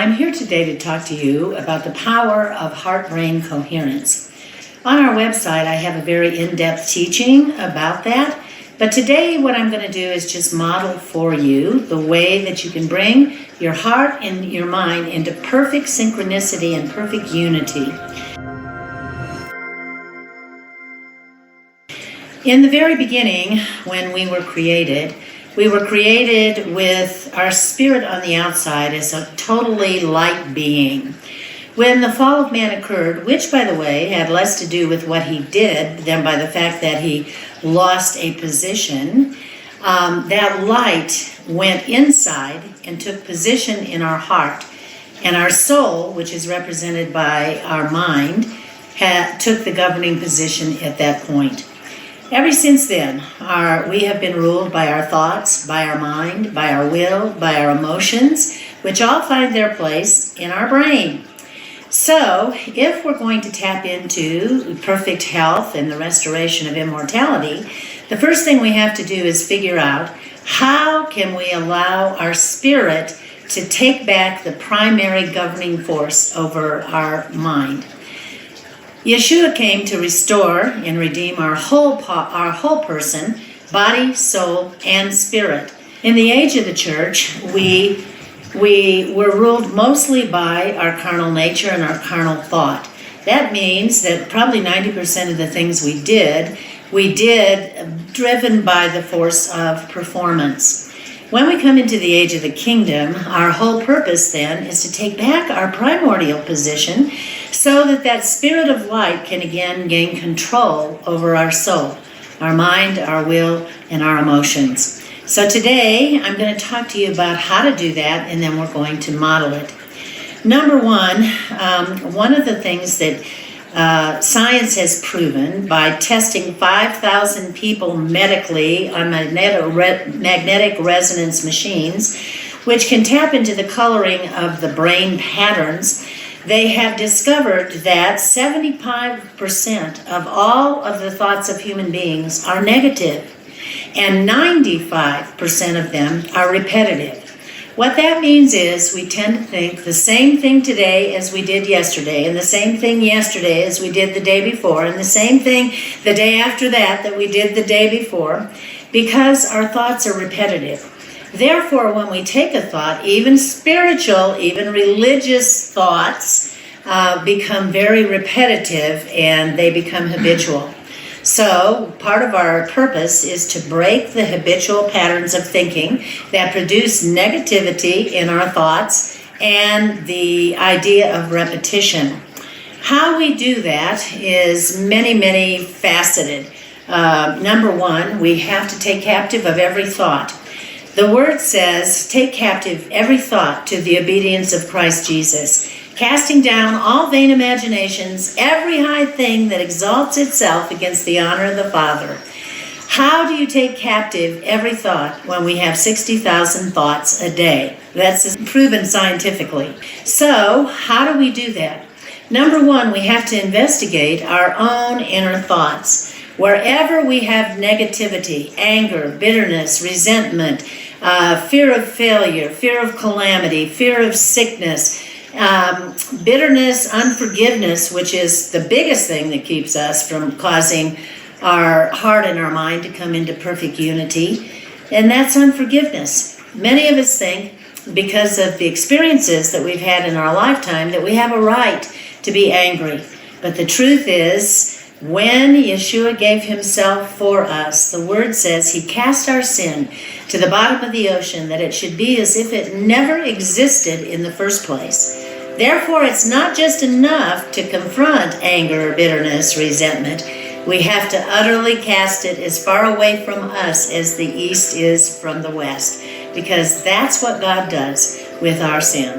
I'm here today to talk to you about the power of heart-brain coherence. On our website, I have a very in-depth teaching about that, but today what I'm going to do is just model for you the way that you can bring your heart and your mind into perfect synchronicity and perfect unity. In the very beginning, when we were created with our spirit on the outside as a totally light being. When the fall of man occurred, which, by the way, had less to do with what he did than by the fact that he lost a position, that light went inside and took position in our heart. And our soul, which is represented by our mind, took the governing position at that point. Ever since then, we have been ruled by our thoughts, by our mind, by our will, by our emotions, which all find their place in our brain. So, if we're going to tap into perfect health and the restoration of immortality, the first thing we have to do is figure out how can we allow our spirit to take back the primary governing force over our mind. Yeshua came to restore and redeem our whole person, body, soul, and spirit. In the age of the church, we were ruled mostly by our carnal nature and our carnal thought. That means that probably 90% of the things we did driven by the force of performance. When we come into the age of the kingdom, our whole purpose then is to take back our primordial position so that that spirit of light can again gain control over our soul, our mind, our will, and our emotions. So today, I'm going to talk to you about how to do that, and then we're going to model it. Number one of the things that science has proven by testing 5,000 people medically on magnetic resonance machines, which can tap into the coloring of the brain patterns, they have discovered that 75% of all of the thoughts of human beings are negative, and 95% of them are repetitive. What that means is we tend to think the same thing today as we did yesterday, and the same thing yesterday as we did the day before, and the same thing the day after that we did the day before, because our thoughts are repetitive. Therefore, when we take a thought, even spiritual, even religious thoughts become very repetitive and they become habitual. So, part of our purpose is to break the habitual patterns of thinking that produce negativity in our thoughts and the idea of repetition. How we do that is many faceted. Number one, we have to take captive of every thought. The word says, take captive every thought to the obedience of Christ Jesus, casting down all vain imaginations, every high thing that exalts itself against the honor of the Father. How do you take captive every thought when we have 60,000 thoughts a day? That's proven scientifically. So, how do we do that? Number one, we have to investigate our own inner thoughts. Wherever we have negativity, anger, bitterness, resentment, fear of failure, fear of calamity, fear of sickness, bitterness, unforgiveness, which is the biggest thing that keeps us from causing our heart and our mind to come into perfect unity, and that's unforgiveness. Many of us think, because of the experiences that we've had in our lifetime, that we have a right to be angry. But the truth is, when Yeshua gave himself for us, the word says he cast our sin to the bottom of the ocean, that it should be as if it never existed in the first place. Therefore, it's not just enough to confront anger, bitterness, resentment. We have to utterly cast it as far away from us as the east is from the west, because that's what God does with our sin.